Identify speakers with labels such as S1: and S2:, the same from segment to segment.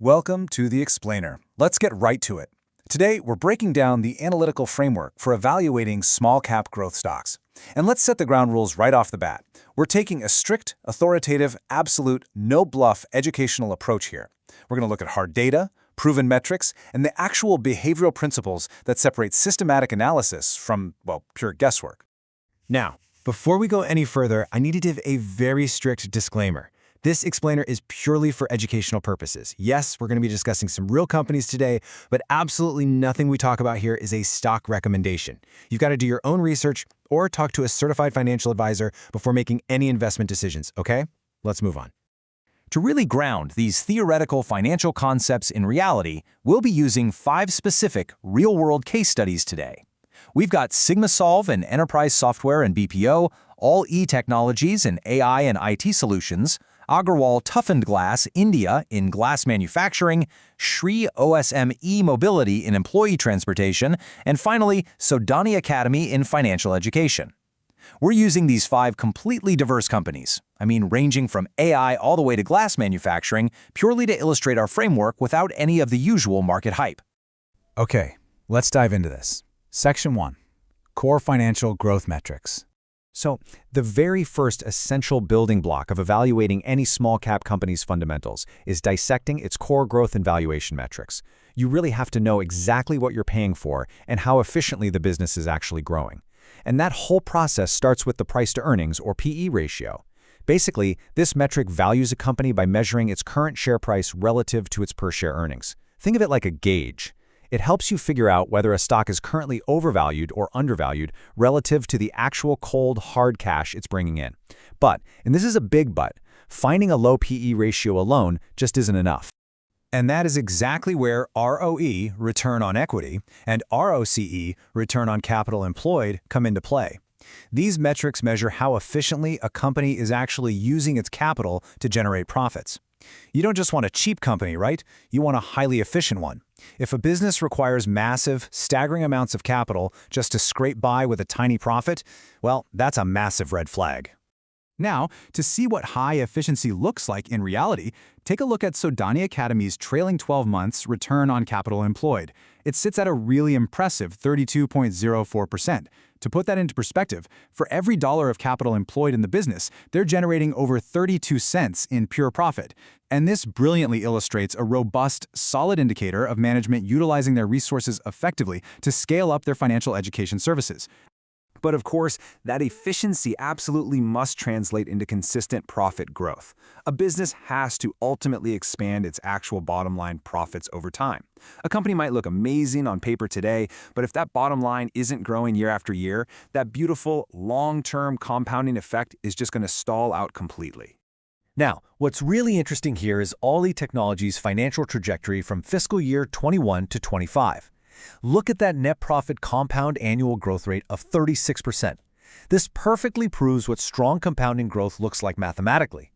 S1: Welcome to The Explainer. Let's get right to it. Today, we're breaking down the analytical framework for evaluating small-cap growth stocks. And let's set the ground rules right off the bat. We're taking a strict, authoritative, absolute, no-bluff educational approach here. We're going to look at hard data, proven metrics, and the actual behavioral principles that separate systematic analysis from, well, pure guesswork.
S2: Now, before we go any further, I need to give a very strict disclaimer. This explainer is purely for educational purposes. Yes, we're going to be discussing some real companies today, but absolutely nothing we talk about here is a stock recommendation. You've got to do your own research or talk to a certified financial advisor before making any investment decisions, okay? Let's move on.
S3: To really ground these theoretical financial concepts in reality, we'll be using 5 specific real-world case studies today. We've got SigmaSolve in enterprise software and BPO, All E-Technologies in AI and IT solutions, Agarwal Toughened Glass India in glass manufacturing, Shree OSM e-mobility in employee transportation, and finally, Sodani Academy in financial education. We're using these 5 completely diverse companies, ranging from AI all the way to glass manufacturing, purely to illustrate our framework without any of the usual market hype.
S1: Okay, let's dive into this. Section 1. Core Financial Growth Metrics.
S2: So, the very first essential building block of evaluating any small-cap company's fundamentals is dissecting its core growth and valuation metrics. You really have to know exactly what you're paying for and how efficiently the business is actually growing. And that whole process starts with the price-to-earnings, or PE ratio. Basically, this metric values a company by measuring its current share price relative to its per-share earnings. Think of it like a gauge. It helps you figure out whether a stock is currently overvalued or undervalued relative to the actual cold, hard cash it's bringing in. But, and this is a big but, finding a low PE ratio alone just isn't enough.
S1: And that is exactly where ROE, return on equity, and ROCE, return on capital employed, come into play. These metrics measure how efficiently a company is actually using its capital to generate profits. You don't just want a cheap company, right? You want a highly efficient one. If a business requires massive, staggering amounts of capital just to scrape by with a tiny profit, well, that's a massive red flag.
S4: Now, to see what high efficiency looks like in reality, take a look at Sodani Academy's trailing 12 months return on capital employed. It sits at a really impressive 32.04%. To put that into perspective, for every dollar of capital employed in the business, they're generating over 32 cents in pure profit. And this brilliantly illustrates a robust, solid indicator of management utilizing their resources effectively to scale up their financial education services.
S3: But of course, that efficiency absolutely must translate into consistent profit growth. A business has to ultimately expand its actual bottom line profits over time. A company might look amazing on paper today, but if that bottom line isn't growing year after year, that beautiful long-term compounding effect is just going to stall out completely.
S2: Now, what's really interesting here is All E-Technologies' financial trajectory from fiscal year 21 to 25. Look at that net profit compound annual growth rate of 36%. This perfectly proves what strong compounding growth looks like mathematically.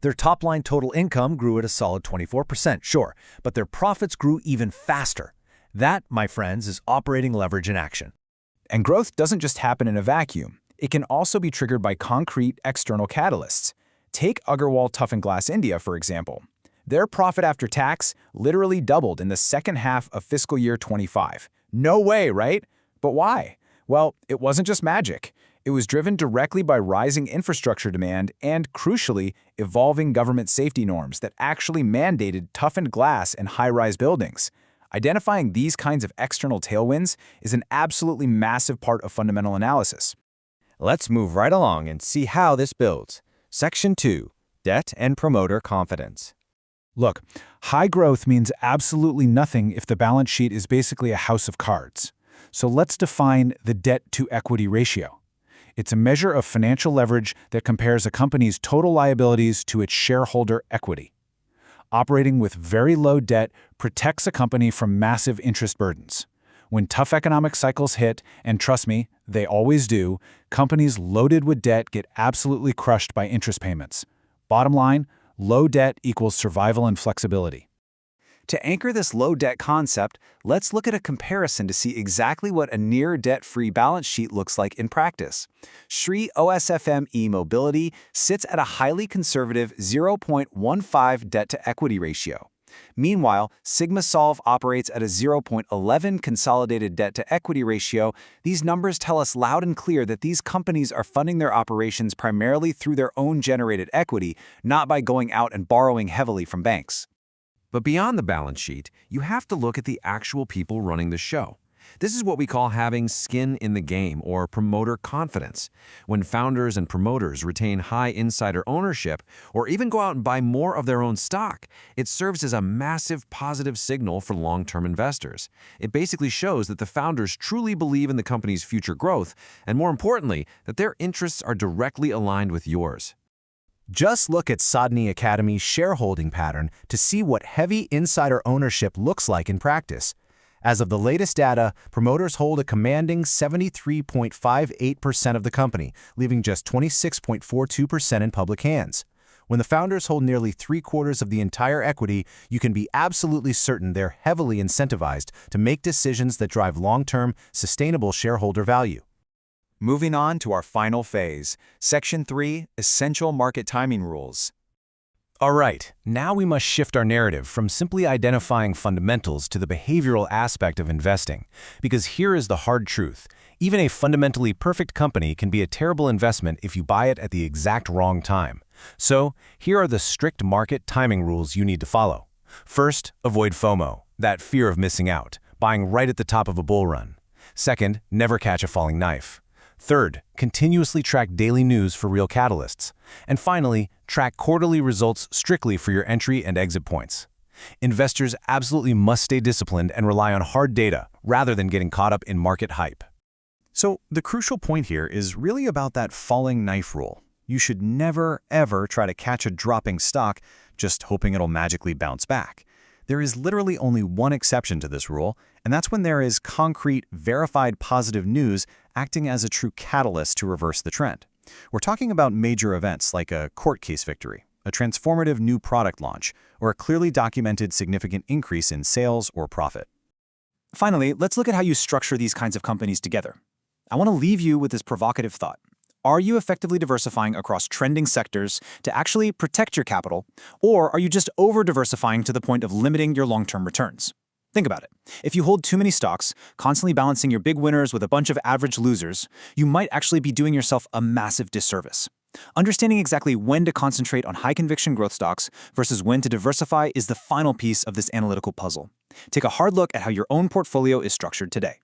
S2: Their top-line total income grew at a solid 24%, sure, but their profits grew even faster. That, my friends, is operating leverage in action.
S1: And growth doesn't just happen in a vacuum. It can also be triggered by concrete external catalysts. Take Agarwal Toughened Glass India, for example. Their profit after tax literally doubled in the second half of fiscal year 25. No way, right? But why? Well, it wasn't just magic. It was driven directly by rising infrastructure demand and, crucially, evolving government safety norms that actually mandated toughened glass in high-rise buildings. Identifying these kinds of external tailwinds is an absolutely massive part of fundamental analysis.
S2: Let's move right along and see how this builds. Section 2. Debt and Promoter Confidence.
S1: Look, high growth means absolutely nothing if the balance sheet is basically a house of cards. So let's define the debt-to-equity ratio. It's a measure of financial leverage that compares a company's total liabilities to its shareholder equity. Operating with very low debt protects a company from massive interest burdens. When tough economic cycles hit, and trust me, they always do, companies loaded with debt get absolutely crushed by interest payments. Bottom line, low debt equals survival and flexibility. To anchor this low debt concept, let's look at a comparison to see exactly what a near debt-free balance sheet looks like in practice. Shree OSM e-mobility sits at a highly conservative 0.15 debt-to-equity ratio.
S2: Meanwhile, SigmaSolve operates at a 0.11 consolidated debt-to-equity ratio. These numbers tell us loud and clear that these companies are funding their operations primarily through their own generated equity, not by going out and borrowing heavily from banks.
S5: But beyond the balance sheet, you have to look at the actual people running the show. This is what we call having skin in the game, or promoter confidence. When founders and promoters retain high insider ownership or even go out and buy more of their own stock, it serves as a massive positive signal for long-term investors. It basically shows that the founders truly believe in the company's future growth, and more importantly, that their interests are directly aligned with yours.
S2: Just look at Sodny Academy's shareholding pattern to see what heavy insider ownership looks like in practice. As of the latest data, promoters hold a commanding 73.58% of the company, leaving just 26.42% in public hands. When the founders hold nearly 3/4 of the entire equity, you can be absolutely certain they're heavily incentivized to make decisions that drive long-term, sustainable shareholder value.
S1: Moving on to our final phase, Section 3, Essential Market Timing Rules.
S2: All right, now we must shift our narrative from simply identifying fundamentals to the behavioral aspect of investing, because here is the hard truth. Even a fundamentally perfect company can be a terrible investment if you buy it at the exact wrong time. So, here are the strict market timing rules you need to follow. First, avoid FOMO, that fear of missing out, buying right at the top of a bull run. Second, never catch a falling knife. Third, continuously track daily news for real catalysts. And finally, track quarterly results strictly for your entry and exit points. Investors absolutely must stay disciplined and rely on hard data rather than getting caught up in market hype.
S3: So the crucial point here is really about that falling knife rule. You should never, ever try to catch a dropping stock just hoping it'll magically bounce back. There is literally only one exception to this rule, and that's when there is concrete, verified positive news acting as a true catalyst to reverse the trend. We're talking about major events like a court case victory, a transformative new product launch, or a clearly documented significant increase in sales or profit. Finally, let's look at how you structure these kinds of companies together. I want to leave you with this provocative thought. Are you effectively diversifying across trending sectors to actually protect your capital, or are you just over-diversifying to the point of limiting your long-term returns? Think about it. If you hold too many stocks, constantly balancing your big winners with a bunch of average losers, you might actually be doing yourself a massive disservice. Understanding exactly when to concentrate on high-conviction growth stocks versus when to diversify is the final piece of this analytical puzzle. Take a hard look at how your own portfolio is structured today.